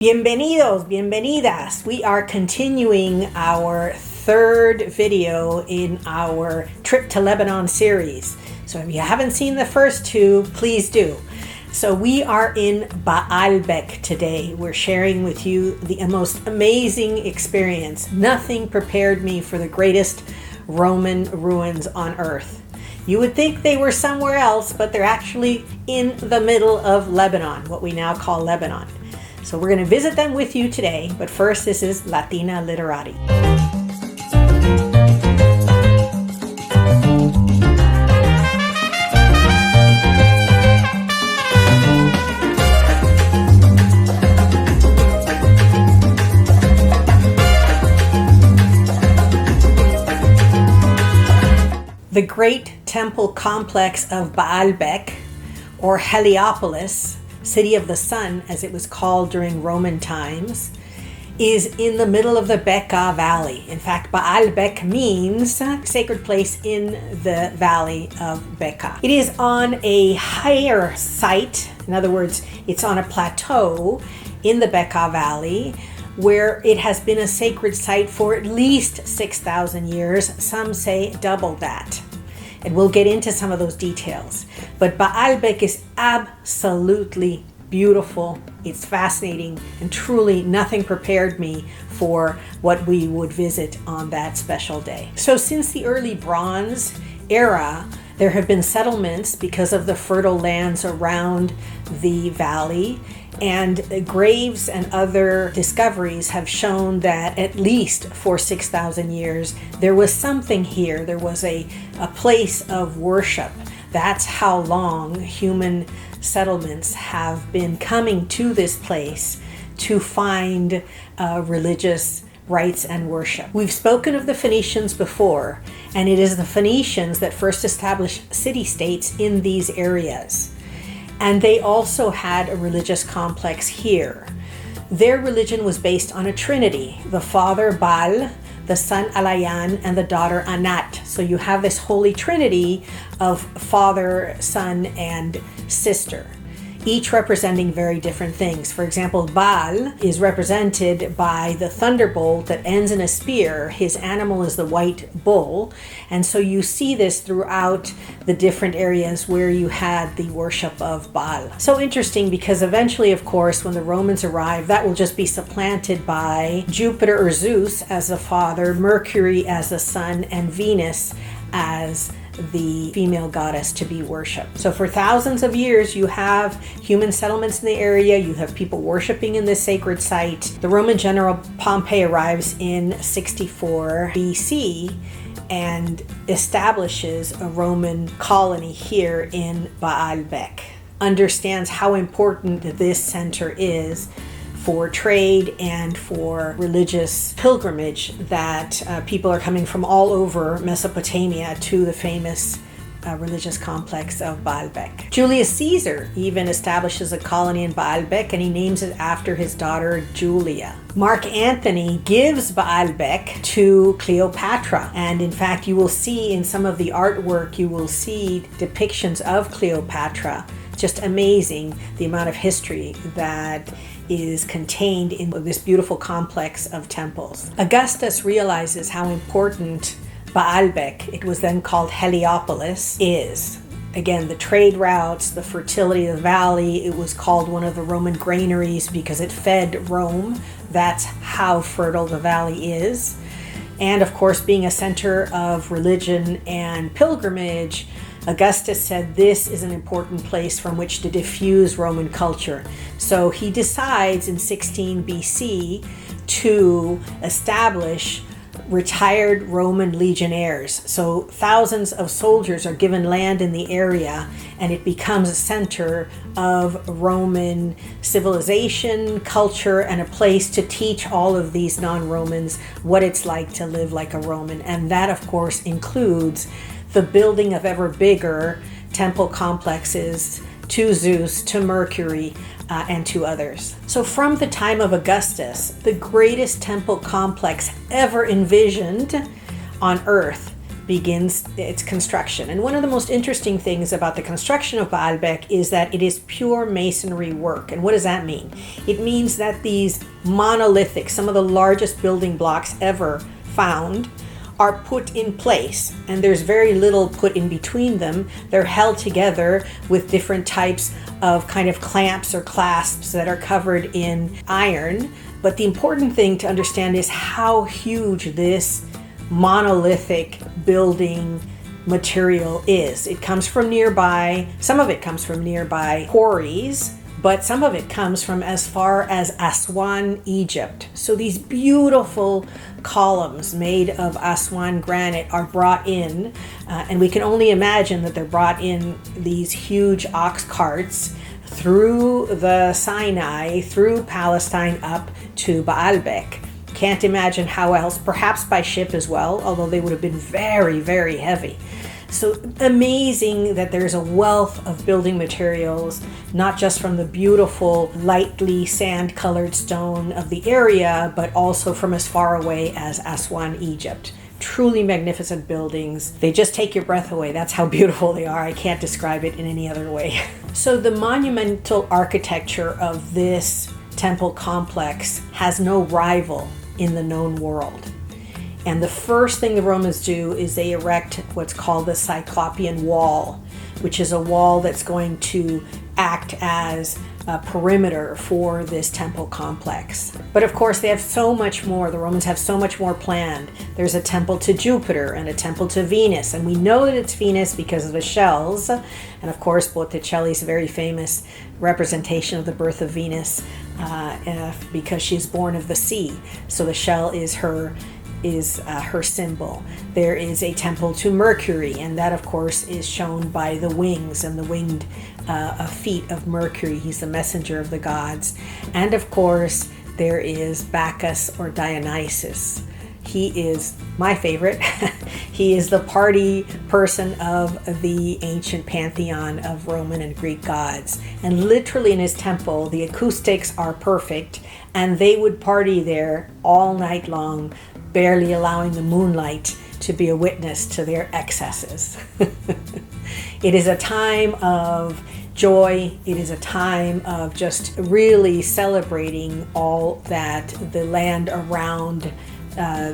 Bienvenidos, bienvenidas. We are continuing our third video in our Trip to Lebanon series. So if you haven't seen the first two, please do. So we are in Baalbeck today. We're sharing with you the most amazing experience. Nothing prepared me for the greatest Roman ruins on earth. You would think they were somewhere else, but they're actually in the middle of Lebanon, what we now call Lebanon. So we're going to visit them with you today, but first this is Latina Literati. The great temple complex of Baalbeck, or Heliopolis, City of the Sun, as it was called during Roman times, is in the middle of the Bekaa Valley. In fact, Baalbeck means sacred place in the valley of Bekaa. It is on a higher site. In other words, it's on a plateau in the Bekaa Valley where it has been a sacred site for at least 6,000 years. Some say double that. And we'll get into some of those details. But Baalbeck is absolutely beautiful. It's fascinating, and truly nothing prepared me for what we would visit on that special day. So since the early Bronze era, there have been settlements because of the fertile lands around the valley, and graves and other discoveries have shown that at least for 6,000 years there was something here. There was a place of worship. That's how long human settlements have been coming to this place to find religious rites and worship. We've spoken of the Phoenicians before, and it is the Phoenicians that first established city-states in these areas. And they also had a religious complex here. Their religion was based on a trinity: the father Baal, the son Alayan, and the daughter Anat. So you have this holy trinity of father, son, and sister, each representing very different things. For example, Baal is represented by the thunderbolt that ends in a spear. His animal is the white bull. And so you see this throughout the different areas where you had the worship of Baal. So interesting, because eventually, of course, when the Romans arrive, that will just be supplanted by Jupiter or Zeus as the father, Mercury as the son, and Venus as the female goddess to be worshipped. So for thousands of years, you have human settlements in the area. You have people worshiping in this sacred site. The Roman general Pompey arrives in 64 BC and establishes a Roman colony here in Baalbeck. Understands how important this center is for trade and for religious pilgrimage, that people are coming from all over Mesopotamia to the famous religious complex of Baalbeck. Julius Caesar even establishes a colony in Baalbeck, and he names it after his daughter Julia. Mark Antony gives Baalbeck to Cleopatra, and in fact you will see in some of the artwork, you will see depictions of Cleopatra. Just amazing the amount of history that is contained in this beautiful complex of temples. Augustus realizes how important Baalbeck, it was then called Heliopolis, is. Again, the trade routes, the fertility of the valley. It was called one of the Roman granaries because it fed Rome. That's how fertile the valley is. And of course, being a center of religion and pilgrimage, Augustus said this is an important place from which to diffuse Roman culture. So he decides in 16 BC to establish retired Roman legionnaires. So thousands of soldiers are given land in the area, and it becomes a center of Roman civilization, culture, and a place to teach all of these non-Romans what it's like to live like a Roman. And that, of course, includes the building of ever bigger temple complexes to Zeus, to Mercury, and to others. So from the time of Augustus, the greatest temple complex ever envisioned on earth begins its construction. And one of the most interesting things about the construction of Baalbeck is that it is pure masonry work. And what does that mean? It means that these monolithic, some of the largest building blocks ever found, are put in place, and there's very little put in between them. They're held together with different types of kind of clamps or clasps that are covered in iron. But the important thing to understand is how huge this monolithic building material is. It comes from nearby, some of it comes from nearby quarries, but some of it comes from as far as Aswan, Egypt. So these beautiful columns made of Aswan granite are brought in, and we can only imagine that they're brought in these huge ox carts through the Sinai, through Palestine up to Baalbeck. Can't imagine how else, perhaps by ship as well, although they would have been very, very heavy. So amazing that there's a wealth of building materials, not just from the beautiful, lightly sand-colored stone of the area, but also from as far away as Aswan, Egypt. Truly magnificent buildings. They just take your breath away. That's how beautiful they are. I can't describe it in any other way. So the monumental architecture of this temple complex has no rival in the known world. And the first thing the Romans do is they erect what's called the Cyclopean wall, which is a wall that's going to act as a perimeter for this temple complex. But of course, they have so much more. The Romans have so much more planned. There's a temple to Jupiter and a temple to Venus. And we know that it's Venus because of the shells. And of course, Botticelli's very famous representation of the birth of Venus because she's born of the sea. So the shell is her symbol. There is a temple to Mercury, and that of course is shown by the wings and the winged feet of Mercury. He's the messenger of the gods. And of course there is Bacchus or Dionysus. He is my favorite. He is the party person of the ancient pantheon of Roman and Greek gods. And literally in his temple, the acoustics are perfect, and they would party there all night long, barely allowing the moonlight to be a witness to their excesses. It is a time of joy. It is a time of just really celebrating all that the land around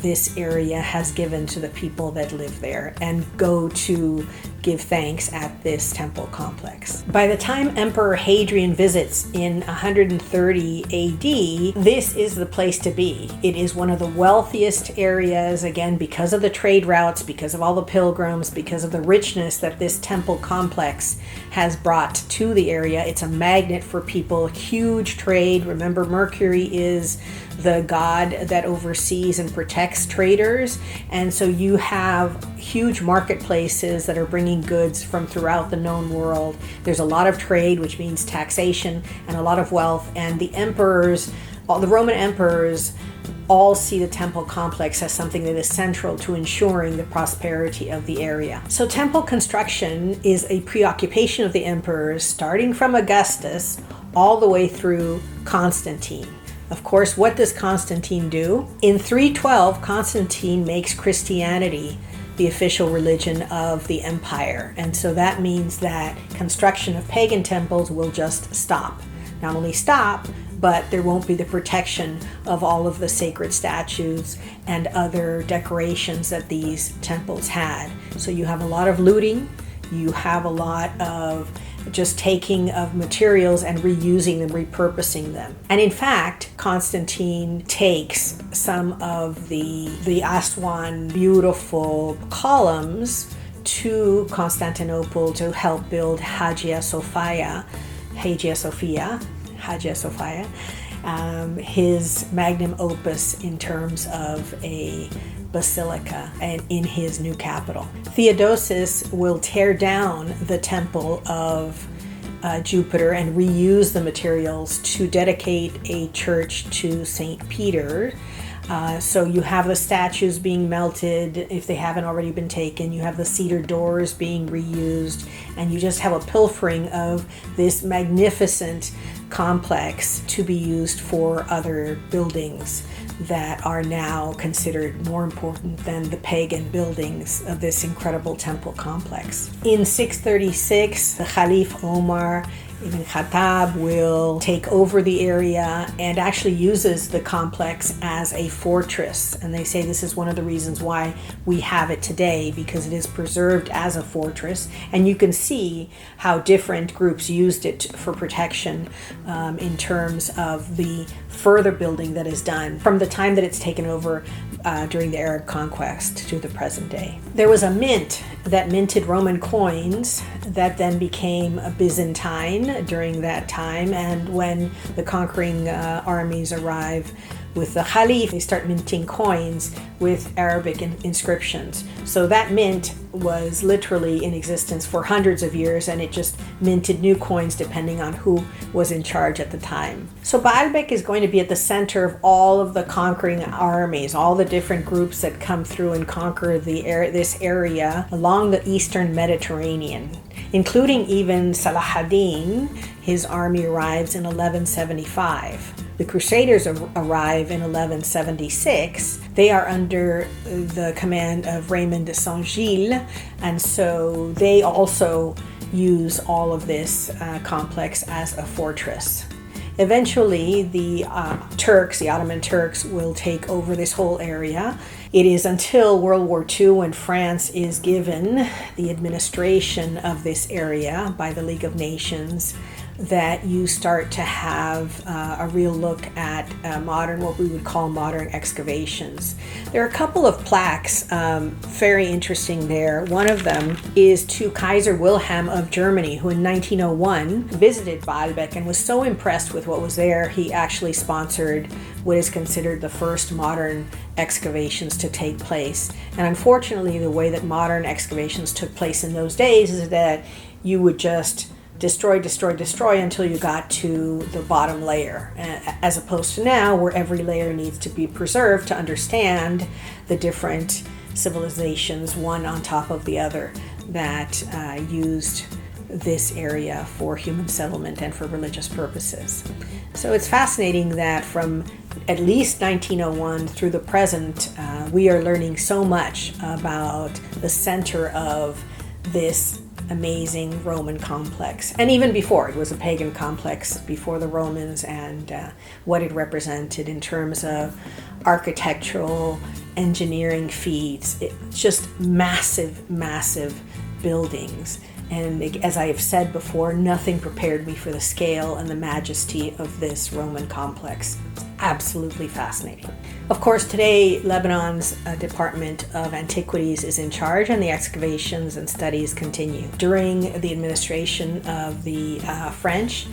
this area has given to the people that live there and go to give thanks at this temple complex. By the time Emperor Hadrian visits in 130 AD, this is the place to be. It is one of the wealthiest areas, again, because of the trade routes, because of all the pilgrims, because of the richness that this temple complex has brought to the area. It's a magnet for people, huge trade. Remember, Mercury is the god that oversees and protects traders, and so you have huge marketplaces that are bringing goods from throughout the known world. There's a lot of trade, which means taxation, and a lot of wealth, and the emperors, the Roman emperors, all see the temple complex as something that is central to ensuring the prosperity of the area. So temple construction is a preoccupation of the emperors, starting from Augustus all the way through Constantine. Of course, what does Constantine do? In 312, Constantine makes Christianity the official religion of the empire. And so that means that construction of pagan temples will just stop. Not only stop, but there won't be the protection of all of the sacred statues and other decorations that these temples had. So you have a lot of looting, you have a lot of just taking of materials and reusing them, repurposing them. And in fact, Constantine takes some of the Aswan beautiful columns to Constantinople to help build Hagia Sophia, his magnum opus in terms of a basilica and in his new capital. Theodosius will tear down the temple of Jupiter and reuse the materials to dedicate a church to St. Peter. So you have the statues being melted if they haven't already been taken. You have the cedar doors being reused, and you just have a pilfering of this magnificent complex to be used for other buildings that are now considered more important than the pagan buildings of this incredible temple complex. In 636, the Caliph Omar Ibn Khattab will take over the area and actually uses the complex as a fortress. And they say this is one of the reasons why we have it today, because it is preserved as a fortress. And you can see how different groups used it for protection in terms of the further building that is done from the time that it's taken over during the Arab conquest to the present day. There was a mint that minted Roman coins that then became a Byzantine during that time, and when the conquering armies arrive with the Caliph, they start minting coins with Arabic inscriptions. So that mint was literally in existence for hundreds of years, and it just minted new coins depending on who was in charge at the time. So Baalbeck is going to be at the center of all of the conquering armies, all the different groups that come through and conquer this area along the eastern Mediterranean, including even Salah ad-Din. His army arrives in 1175. The Crusaders arrive in 1176. They are under the command of Raymond de Saint-Gilles, and so they also use all of this complex as a fortress. Eventually, the Turks, the Ottoman Turks, will take over this whole area. It is until World War II, when France is given the administration of this area by the League of Nations, that you start to have a real look at what we would call modern excavations. There are a couple of plaques very interesting there. One of them is to Kaiser Wilhelm of Germany, who in 1901 visited Baalbeck and was so impressed with what was there, he actually sponsored what is considered the first modern excavations to take place. And unfortunately, the way that modern excavations took place in those days is that you would just destroy until you got to the bottom layer, as opposed to now where every layer needs to be preserved to understand the different civilizations, one on top of the other, that used this area for human settlement and for religious purposes. So it's fascinating that from at least 1901 through the present, we are learning so much about the center of this amazing Roman complex. And even before, it was a pagan complex before the Romans, and what it represented in terms of architectural engineering feats. It's just massive, massive buildings. And as I have said before, nothing prepared me for the scale and the majesty of this Roman complex. Absolutely fascinating. Of course, today, Lebanon's Department of Antiquities is in charge, and the excavations and studies continue. During the administration of the French,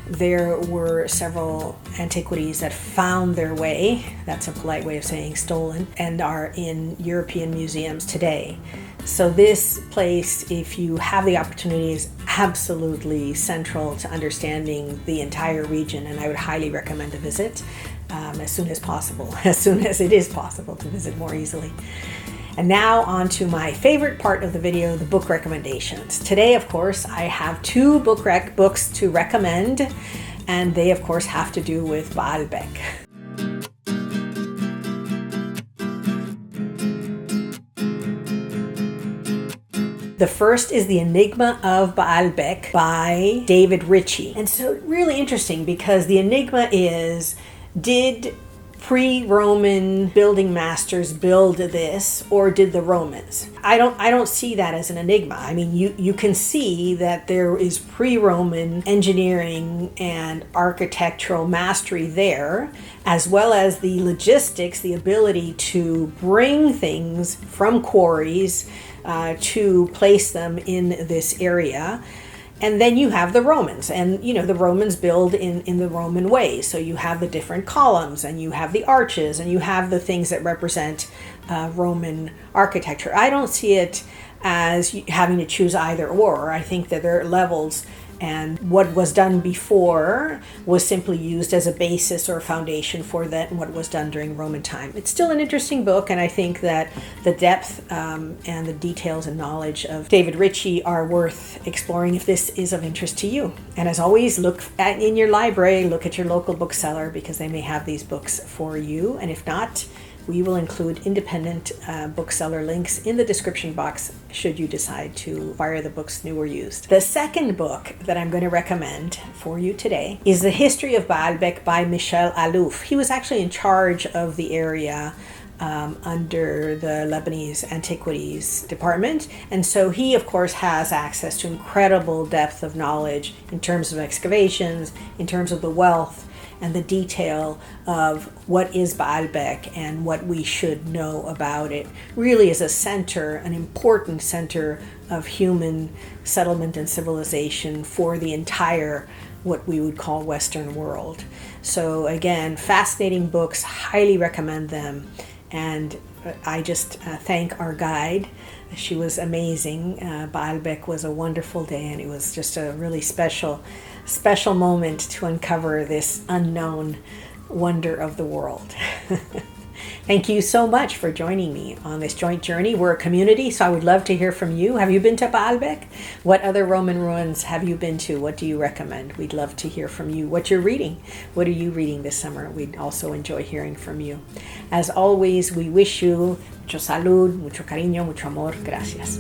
there were several antiquities that found their way, that's a polite way of saying stolen, and are in European museums today. So this place, if you have the opportunity, is absolutely central to understanding the entire region, and I would highly recommend a visit as soon as possible, as soon as it is possible to visit more easily. And now on to my favorite part of the video, the book recommendations. Today, of course, I have two books to recommend, and they, of course, have to do with Baalbeck. The first is The Enigma of Baalbeck by David Ritchie. And so really interesting, because the enigma is, did pre-Roman building masters build this, or did the Romans? I don't see that as an enigma. I mean, you can see that there is pre-Roman engineering and architectural mastery there, as well as the logistics, the ability to bring things from quarries to place them in this area. And then you have the Romans, and the Romans build in the Roman way. So you have the different columns, and you have the arches, and you have the things that represent Roman architecture. I don't see it as having to choose either or. I think that there are levels And what was done before was simply used as a basis or a foundation for that and what was done during Roman time. It's still an interesting book, and I think that the depth and the details and knowledge of David Ritchie are worth exploring if this is of interest to you. And as always, look in your library, look at your local bookseller, because they may have these books for you. And if not, we will include independent bookseller links in the description box should you decide to acquire the books new or used. The second book that I'm going to recommend for you today is The History of Baalbeck by Michel Alouf. He was actually in charge of the area under the Lebanese Antiquities Department. And so he, of course, has access to incredible depth of knowledge in terms of excavations, in terms of the wealth, and the detail of what is Baalbeck and what we should know about it. Really is a center, an important center of human settlement and civilization for the entire, what we would call, Western world. So again, fascinating books, highly recommend them. And I just thank our guide. She was amazing. Baalbeck was a wonderful day, and it was just a really special moment to uncover this unknown wonder of the world. Thank you so much for joining me on this joint journey. We're a community, so I would love to hear from you. Have you been to Baalbeck? What other Roman ruins have you been to? What do you recommend? We'd love to hear from you. What you're reading? What are you reading this summer? We'd also enjoy hearing from you. As always, we wish you mucho salud, mucho cariño, mucho amor. Gracias.